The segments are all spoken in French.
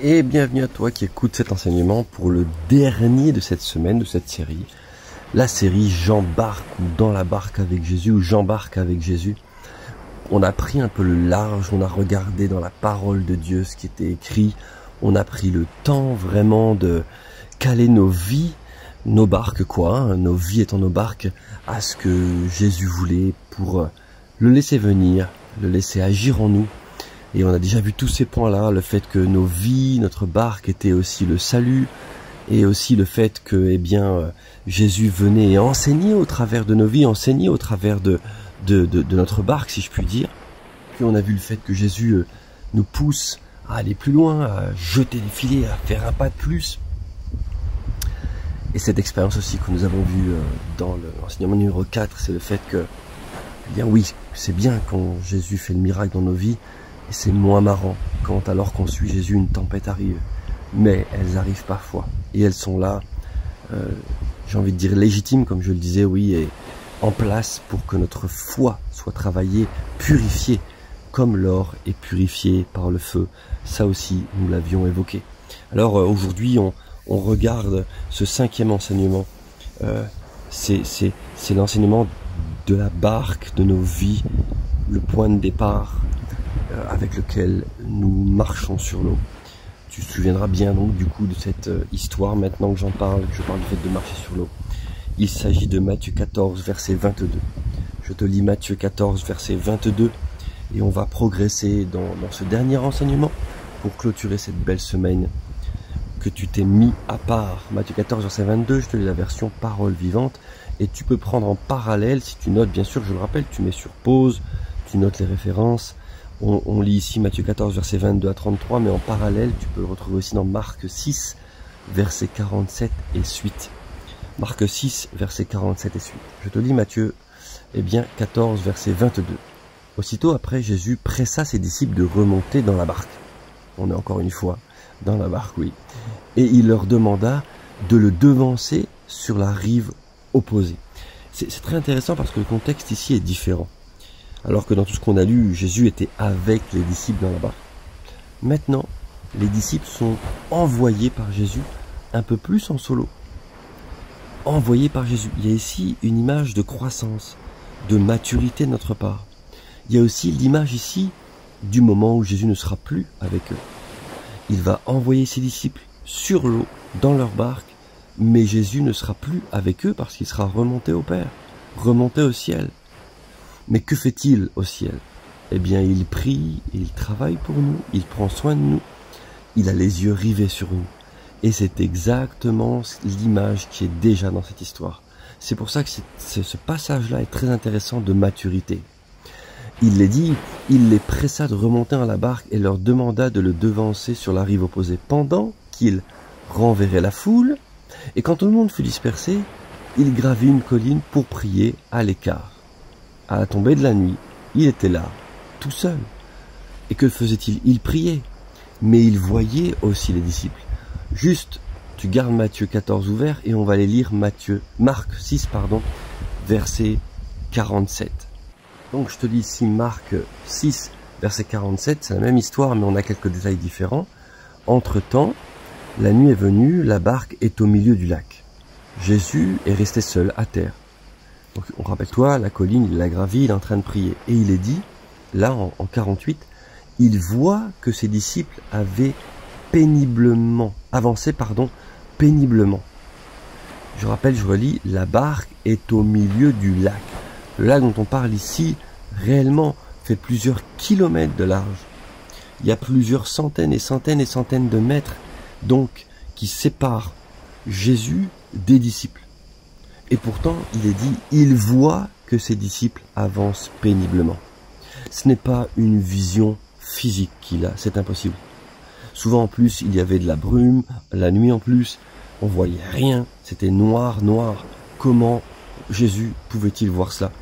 Et bienvenue à toi qui écoute cet enseignement pour le dernier de cette semaine, de cette série. La série J'embarque ou Dans la barque avec Jésus ou J'embarque avec Jésus. On a pris un peu le large, on a regardé dans la parole de Dieu ce qui était écrit. On a pris le temps vraiment de caler nos vies, nos barques nos vies étant nos barques, à ce que Jésus voulait pour le laisser venir, le laisser agir en nous. Et on a déjà vu tous ces points-là, le fait que nos vies, notre barque était aussi le salut, et aussi le fait que, Jésus venait et enseignait au travers de nos vies, enseignait au travers de notre barque, si je puis dire. Puis on a vu le fait que Jésus nous pousse à aller plus loin, à jeter les filets, à faire un pas de plus. Et cette expérience aussi que nous avons vue dans l'enseignement numéro 4, c'est le fait que, oui, c'est bien quand Jésus fait le miracle dans nos vies, et c'est moins marrant quand alors qu'on suit Jésus, une tempête arrive. Mais elles arrivent parfois. Et elles sont là, j'ai envie de dire légitimes, comme je le disais, oui, et en place pour que notre foi soit travaillée, purifiée, comme l'or est purifié par le feu. Ça aussi, nous l'avions évoqué. Alors aujourd'hui, on regarde ce 5e enseignement. C'est l'enseignement de la barque, de nos vies, le point de départ avec lequel nous marchons sur l'eau. Tu te souviendras bien donc du coup de cette histoire maintenant que je parle du fait de marcher sur l'eau. Il s'agit de Matthieu 14 verset 22. Je te lis Matthieu 14 verset 22 et on va progresser dans ce dernier enseignement pour clôturer cette belle semaine que tu t'es mis à part. Matthieu 14 verset 22, je te lis la version parole vivante et tu peux prendre en parallèle, si tu notes, bien sûr, je le rappelle, tu mets sur pause, tu notes les références. On lit ici Matthieu 14, verset 22 à 33, mais en parallèle, tu peux le retrouver aussi dans Marc 6, verset 47 et suite. Marc 6, verset 47 et suite. Je te lis Matthieu 14, verset 22. Aussitôt après, Jésus pressa ses disciples de remonter dans la barque. On est encore une fois dans la barque, oui. Et il leur demanda de le devancer sur la rive opposée. C'est très intéressant parce que le contexte ici est différent. Alors que dans tout ce qu'on a lu, Jésus était avec les disciples dans la barque. Maintenant, les disciples sont envoyés par Jésus un peu plus en solo. Envoyés par Jésus. Il y a ici une image de croissance, de maturité de notre part. Il y a aussi l'image ici du moment où Jésus ne sera plus avec eux. Il va envoyer ses disciples sur l'eau, dans leur barque, mais Jésus ne sera plus avec eux parce qu'il sera remonté au Père, remonté au ciel. Mais que fait-il au ciel? Eh bien, il prie, il travaille pour nous, il prend soin de nous, il a les yeux rivés sur nous. Et c'est exactement l'image qui est déjà dans cette histoire. C'est pour ça que ce passage-là est très intéressant de maturité. Il les dit, il les pressa de remonter dans la barque et leur demanda de le devancer sur la rive opposée pendant qu'il renverrait la foule. Et quand tout le monde fut dispersé, il gravit une colline pour prier à l'écart. À la tombée de la nuit, il était là, tout seul. Et que faisait-il? Il priait, mais il voyait aussi les disciples. Juste, tu gardes Matthieu 14 ouvert et on va aller lire Marc 6, verset 47. Donc je te lis ici Marc 6, verset 47, c'est la même histoire, mais on a quelques détails différents. Entre-temps, la nuit est venue, la barque est au milieu du lac. Jésus est resté seul à terre. Donc, on rappelle-toi, la colline, il l'a gravie, il est en train de prier. Et il est dit, là, en 48, il voit que ses disciples avaient avancé péniblement. Je rappelle, je relis, la barque est au milieu du lac. Le lac dont on parle ici, réellement, fait plusieurs kilomètres de large. Il y a plusieurs centaines et centaines et centaines de mètres, donc, qui séparent Jésus des disciples. Et pourtant, il est dit, il voit que ses disciples avancent péniblement. Ce n'est pas une vision physique qu'il a, c'est impossible. Souvent en plus, il y avait de la brume, la nuit en plus, on voyait rien, c'était noir. Comment Jésus pouvait-il voir cela?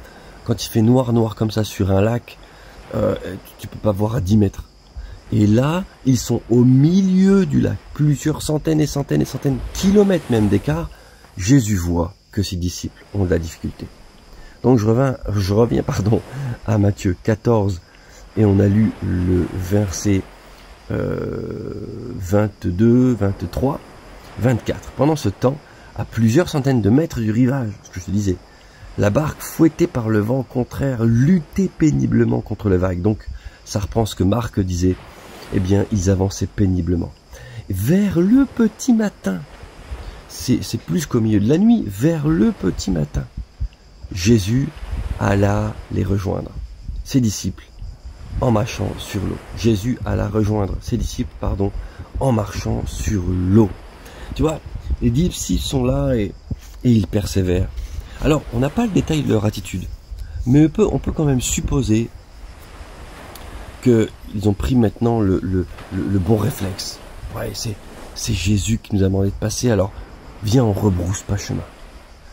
Quand il fait noir comme ça sur un lac, tu peux pas voir à 10 mètres. Et là, ils sont au milieu du lac, plusieurs centaines et centaines et centaines, kilomètres même d'écart. Jésus voit que ses disciples ont de la difficulté. Donc je reviens à Matthieu 14 et on a lu le verset 22, 23, 24. Pendant ce temps, à plusieurs centaines de mètres du rivage, ce que je te disais, la barque, fouettée par le vent contraire, luttait péniblement contre les vagues. Donc, ça reprend ce que Marc disait. Eh bien, ils avançaient péniblement. Vers le petit matin, c'est plus qu'au milieu de la nuit, vers le petit matin, Jésus alla les rejoindre, ses disciples, en marchant sur l'eau. Jésus alla rejoindre ses disciples, en marchant sur l'eau. Tu vois, les disciples sont là et ils persévèrent. Alors, on n'a pas le détail de leur attitude, mais on peut quand même supposer qu'ils ont pris maintenant le bon réflexe. Ouais, c'est Jésus qui nous a demandé de passer, alors viens, on rebrousse pas chemin.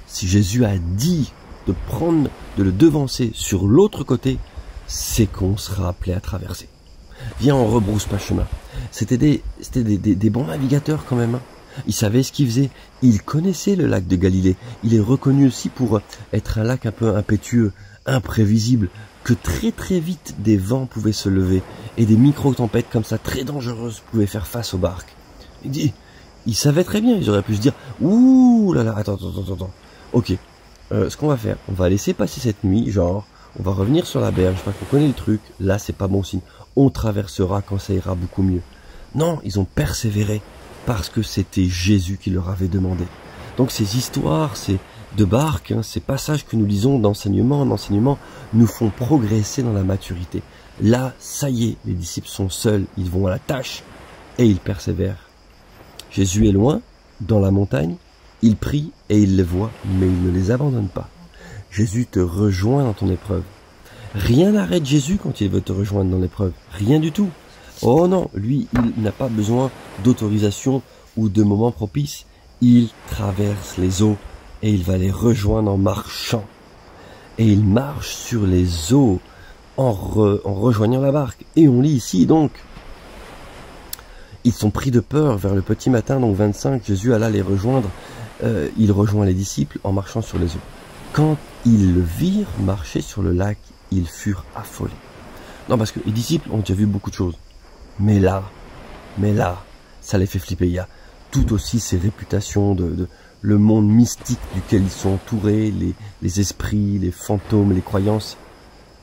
Si Jésus a dit de le devancer sur l'autre côté, c'est qu'on sera appelé à traverser. Viens, on rebrousse pas chemin. C'était des bons navigateurs quand même. Ils savaient ce qu'ils faisaient. Ils connaissaient le lac de Galilée. Il est reconnu aussi pour être un lac un peu impétueux, imprévisible, que très très vite des vents pouvaient se lever et des micro-tempêtes comme ça très dangereuses pouvaient faire face aux barques. Ils savaient très bien, ils auraient pu se dire « Ouh là là, attends. Ok, ce qu'on va faire, on va laisser passer cette nuit, on va revenir sur la berge, parce qu'on connaît le truc, là c'est pas bon signe, on traversera quand ça ira beaucoup mieux. » Non, ils ont persévéré parce que c'était Jésus qui leur avait demandé. Donc ces histoires, de barques, ces passages que nous lisons d'enseignement en enseignement, nous font progresser dans la maturité. Là, ça y est, les disciples sont seuls, ils vont à la tâche et ils persévèrent. Jésus est loin, dans la montagne, il prie et il les voit, mais il ne les abandonne pas. Jésus te rejoint dans ton épreuve. Rien n'arrête Jésus quand il veut te rejoindre dans l'épreuve, rien du tout. Oh non, lui, il n'a pas besoin d'autorisation ou de moments propices. Il traverse les eaux et il va les rejoindre en marchant. Et il marche sur les eaux en rejoignant la barque. Et on lit ici donc, ils sont pris de peur vers le petit matin, donc 25, Jésus alla les rejoindre. Il rejoint les disciples en marchant sur les eaux. Quand ils le virent marcher sur le lac, ils furent affolés. Non, parce que les disciples ont déjà vu beaucoup de choses. Mais là, ça les fait flipper. Il y a tout aussi ces réputations de le monde mystique duquel ils sont entourés, les esprits, les fantômes, les croyances.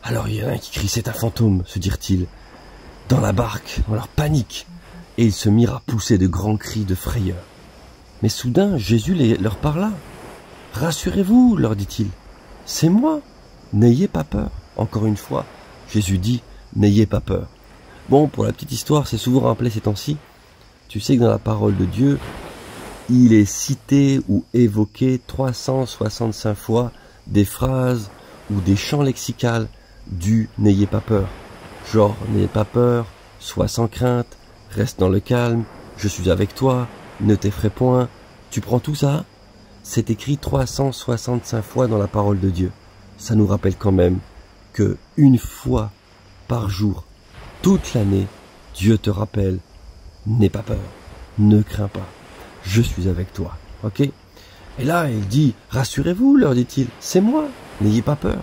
Alors il y en a un qui crie « c'est un fantôme », se dirent-ils, dans la barque, dans leur panique. Et ils se mirent à pousser de grands cris de frayeur. Mais soudain, Jésus leur parla. « Rassurez-vous, leur dit-il, c'est moi, n'ayez pas peur. » Encore une fois, Jésus dit « n'ayez pas peur ». Bon, pour la petite histoire, c'est souvent rappelé ces temps-ci. Tu sais que dans la parole de Dieu, il est cité ou évoqué 365 fois des phrases ou des chants lexicales du « n'ayez pas peur ». Genre « n'ayez pas peur »,« sois sans crainte »,« reste dans le calme »,« je suis avec toi »,« ne t'effraie point ». Tu prends tout ça? C'est écrit 365 fois dans la parole de Dieu. Ça nous rappelle quand même que une fois par jour, toute l'année, Dieu te rappelle, n'aie pas peur, ne crains pas, je suis avec toi, ok? Et là, il dit, rassurez-vous, leur dit-il, c'est moi, n'ayez pas peur.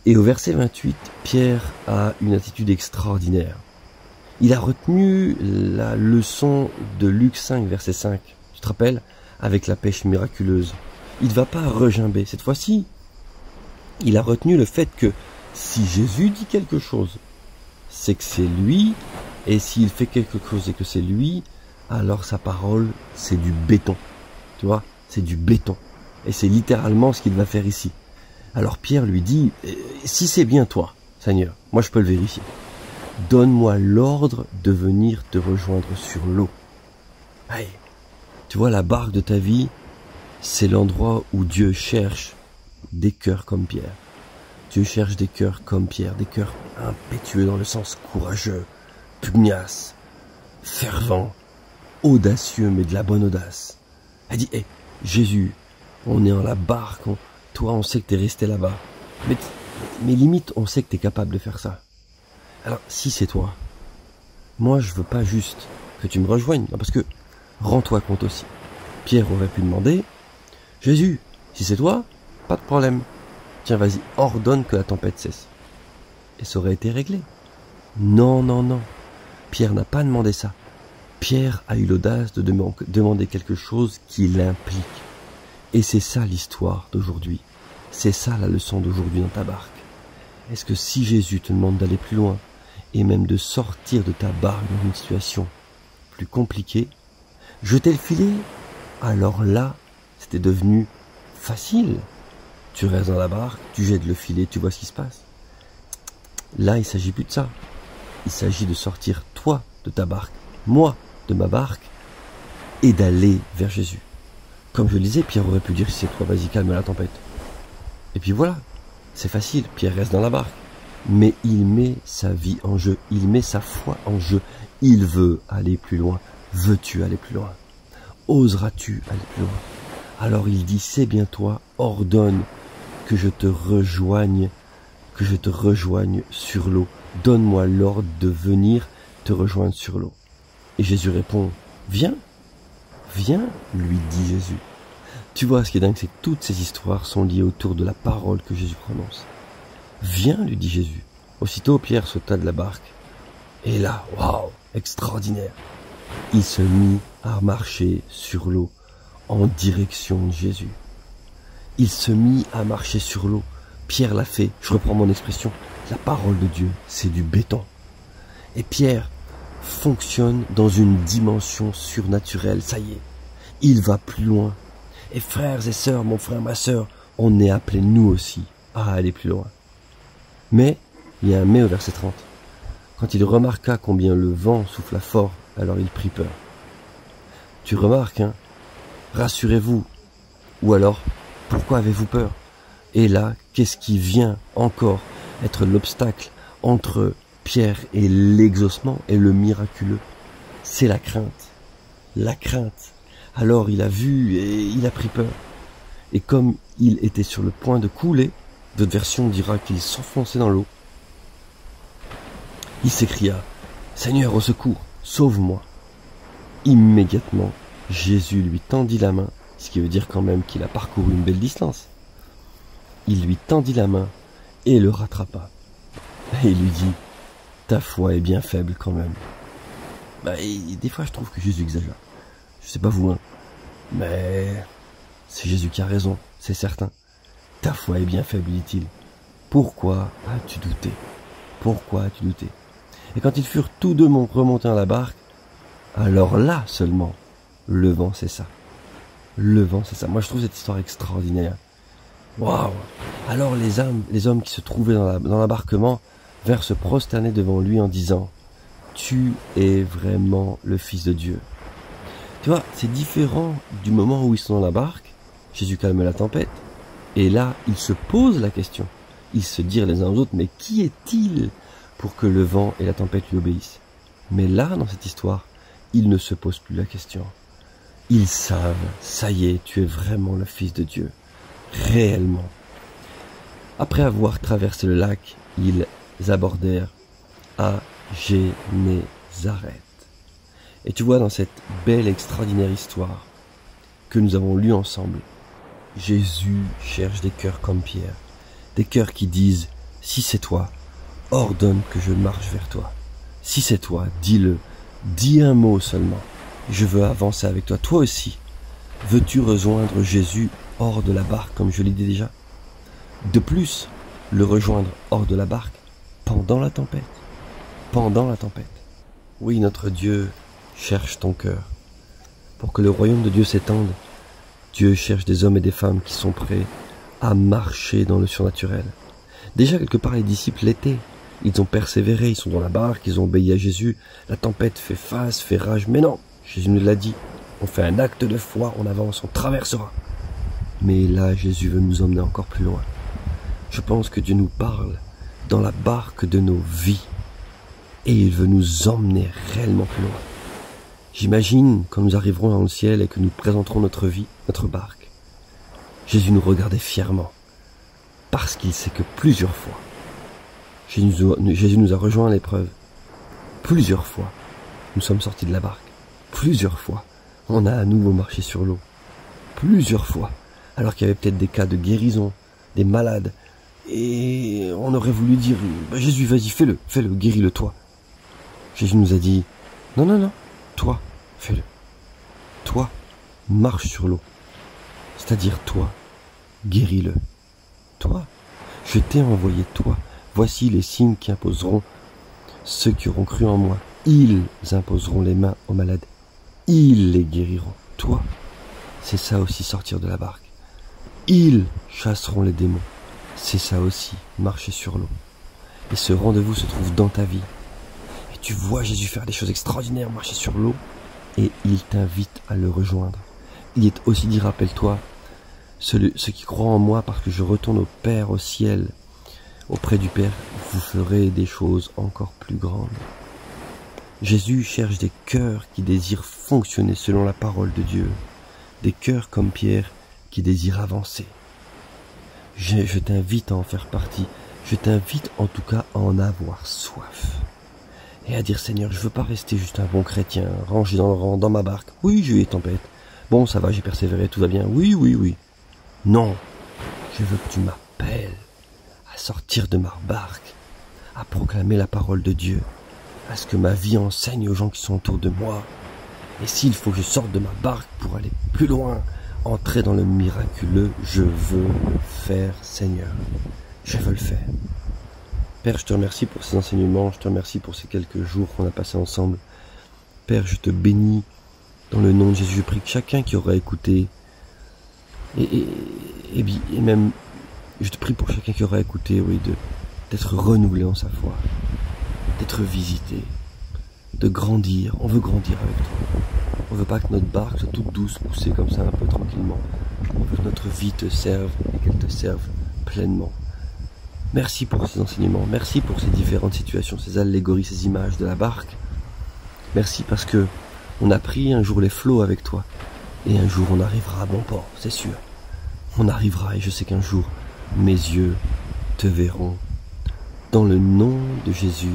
Et au verset 28, Pierre a une attitude extraordinaire. Il a retenu la leçon de Luc 5, verset 5, tu te rappelles, avec la pêche miraculeuse. Il ne va pas regimber, cette fois-ci, il a retenu le fait que si Jésus dit quelque chose, c'est que c'est lui, et s'il fait quelque chose et que c'est lui, alors sa parole, c'est du béton. Tu vois, c'est du béton. Et c'est littéralement ce qu'il va faire ici. Alors Pierre lui dit, si c'est bien toi, Seigneur, moi je peux le vérifier, donne-moi l'ordre de venir te rejoindre sur l'eau. Hey, tu vois, la barque de ta vie, c'est l'endroit où Dieu cherche des cœurs comme Pierre. Dieu cherche des cœurs comme Pierre, des cœurs impétueux dans le sens courageux, pugnace, fervent, audacieux, mais de la bonne audace. Elle dit, hey, Jésus, on est en la barque, toi on sait que t'es resté là-bas, mais limite on sait que t'es capable de faire ça. Alors si c'est toi, moi je veux pas juste que tu me rejoignes, non, parce que rends-toi compte aussi. Pierre aurait pu demander, Jésus, si c'est toi, pas de problème. Tiens, vas-y, ordonne que la tempête cesse. Et ça aurait été réglé. Non, non, non. Pierre n'a pas demandé ça. Pierre a eu l'audace de demander quelque chose qui l'implique. Et c'est ça l'histoire d'aujourd'hui. C'est ça la leçon d'aujourd'hui dans ta barque. Est-ce que si Jésus te demande d'aller plus loin, et même de sortir de ta barque dans une situation plus compliquée, jeter le filet, alors là, c'était devenu facile. Tu restes dans la barque, tu jettes le filet, tu vois ce qui se passe. Là, il ne s'agit plus de ça. Il s'agit de sortir toi de ta barque, moi de ma barque, et d'aller vers Jésus. Comme je le disais, Pierre aurait pu dire, si c'est toi, vas-y, calme la tempête. Et puis voilà, c'est facile, Pierre reste dans la barque. Mais il met sa vie en jeu, il met sa foi en jeu. Il veut aller plus loin. Veux-tu aller plus loin? Oseras-tu aller plus loin? Alors il dit, c'est bien toi, ordonne que je te rejoigne sur l'eau. Donne-moi l'ordre de venir te rejoindre sur l'eau. Et Jésus répond, viens, viens, lui dit Jésus. Tu vois, ce qui est dingue, c'est que toutes ces histoires sont liées autour de la parole que Jésus prononce. Viens, lui dit Jésus. Aussitôt, Pierre sauta de la barque. Et là, waouh, extraordinaire. Il se mit à marcher sur l'eau en direction de Jésus. Il se mit à marcher sur l'eau. Pierre l'a fait, je reprends mon expression, la parole de Dieu, c'est du béton. Et Pierre fonctionne dans une dimension surnaturelle, ça y est, il va plus loin. Et frères et sœurs, mon frère, ma sœur, on est appelés nous aussi à aller plus loin. Mais, il y a un mais au verset 30. Quand il remarqua combien le vent souffla fort, alors il prit peur. Tu remarques, hein? Rassurez-vous. Ou alors, pourquoi avez-vous peur? Et là, qu'est-ce qui vient encore être l'obstacle entre Pierre et l'exaucement et le miraculeux? C'est la crainte. La crainte. Alors il a vu et il a pris peur. Et comme il était sur le point de couler, d'autres versions dira qu'il s'enfonçait dans l'eau. Il s'écria, « Seigneur, au secours, sauve-moi » Immédiatement, Jésus lui tendit la main, ce qui veut dire quand même qu'il a parcouru une belle distance. Il lui tendit la main et le rattrapa. Et il lui dit, « Ta foi est bien faible quand même. » Des fois, je trouve que Jésus exagère. Je sais pas vous, hein, mais c'est Jésus qui a raison, c'est certain. Ta foi est bien faible, dit-il. Pourquoi as-tu douté? Pourquoi as-tu douté? Et quand ils furent tous deux remontés à la barque, alors là seulement, le vent cessa. Le vent cessa. Moi, je trouve cette histoire extraordinaire. Waouh! Alors les hommes qui se trouvaient dans l'embarquement vinrent se prosterner devant lui en disant, « Tu es vraiment le Fils de Dieu. » Tu vois, c'est différent du moment où ils sont dans la barque, Jésus calme la tempête, et là, ils se posent la question. Ils se dirent les uns aux autres, mais qui est-il pour que le vent et la tempête lui obéissent? Mais là, dans cette histoire, ils ne se posent plus la question. Ils savent, ça y est, tu es vraiment le Fils de Dieu. Réellement. Après avoir traversé le lac, ils abordèrent à Génézareth. Et tu vois, dans cette belle, extraordinaire histoire que nous avons lue ensemble, Jésus cherche des cœurs comme Pierre. Des cœurs qui disent, si c'est toi, ordonne que je marche vers toi. Si c'est toi, dis-le. Dis un mot seulement. Je veux avancer avec toi. Toi aussi, veux-tu rejoindre Jésus hors de la barque, comme je l'ai dit déjà? De plus, le rejoindre hors de la barque pendant la tempête. Pendant la tempête. Oui, notre Dieu cherche ton cœur. Pour que le royaume de Dieu s'étende, Dieu cherche des hommes et des femmes qui sont prêts à marcher dans le surnaturel. Déjà, quelque part, les disciples l'étaient. Ils ont persévéré, ils sont dans la barque, ils ont obéi à Jésus. La tempête fait face, fait rage. Mais non, Jésus nous l'a dit. On fait un acte de foi, on avance, on traversera. Mais là, Jésus veut nous emmener encore plus loin. Je pense que Dieu nous parle dans la barque de nos vies. Et il veut nous emmener réellement plus loin. J'imagine quand nous arriverons dans le ciel et que nous présenterons notre vie, notre barque. Jésus nous regardait fièrement. Parce qu'il sait que plusieurs fois, Jésus nous a rejoints à l'épreuve. Plusieurs fois, nous sommes sortis de la barque. Plusieurs fois, on a à nouveau marché sur l'eau. Plusieurs fois, alors qu'il y avait peut-être des cas de guérison, des malades. Et on aurait voulu dire, Jésus, vas-y, fais-le, guéris-le toi. Jésus nous a dit, non, toi, Fais-le. Toi, marche sur l'eau. C'est-à-dire toi, guéris-le. Toi, je t'ai envoyé toi. Voici les signes qui imposeront ceux qui auront cru en moi. Ils imposeront les mains aux malades. Ils les guériront. Toi, c'est ça aussi sortir de la barque. Ils chasseront les démons. C'est ça aussi, marcher sur l'eau. Et ce rendez-vous se trouve dans ta vie. Et tu vois Jésus faire des choses extraordinaires, marcher sur l'eau. Et il t'invite à le rejoindre. Il est aussi dit, rappelle-toi, ceux qui croient en moi, parce que je retourne au Père, au ciel, auprès du Père, vous ferez des choses encore plus grandes. Jésus cherche des cœurs qui désirent fonctionner selon la parole de Dieu. Des cœurs comme Pierre qui désirent avancer. Je t'invite à en faire partie. Je t'invite en tout cas à en avoir soif. Et à dire, Seigneur, je veux pas rester juste un bon chrétien, rangé dans le rang, dans ma barque. Oui, j'ai eu des tempêtes. Bon, ça va, j'ai persévéré, tout va bien. Oui, oui, oui. Non, je veux que tu m'appelles à sortir de ma barque, à proclamer la parole de Dieu, à ce que ma vie enseigne aux gens qui sont autour de moi. Et s'il faut que je sorte de ma barque pour aller plus loin, entrer dans le miraculeux, je veux le faire, Seigneur. Je veux le faire. Père, je te remercie pour ces enseignements, je te remercie pour ces quelques jours qu'on a passés ensemble. Père, je te bénis dans le nom de Jésus. Je prie que chacun qui aura écouté, et même, je te prie pour chacun qui aura écouté, oui, d'être renouvelé en sa foi, d'être visité, de grandir. On veut grandir avec toi. On veut pas que notre barque soit toute douce, poussée comme ça un peu tranquillement. On veut que notre vie te serve et qu'elle te serve pleinement. Merci pour ces enseignements, merci pour ces différentes situations, ces allégories, ces images de la barque. Merci parce que on a pris un jour les flots avec toi. Et un jour on arrivera à bon port, c'est sûr. On arrivera et je sais qu'un jour mes yeux te verront. Dans le nom de Jésus,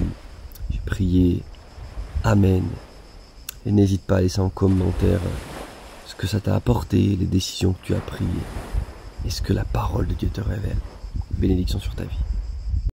j'ai prié. Amen. Et n'hésite pas à laisser en commentaire ce que ça t'a apporté, les décisions que tu as prises et ce que la parole de Dieu te révèle. Bénédiction sur ta vie.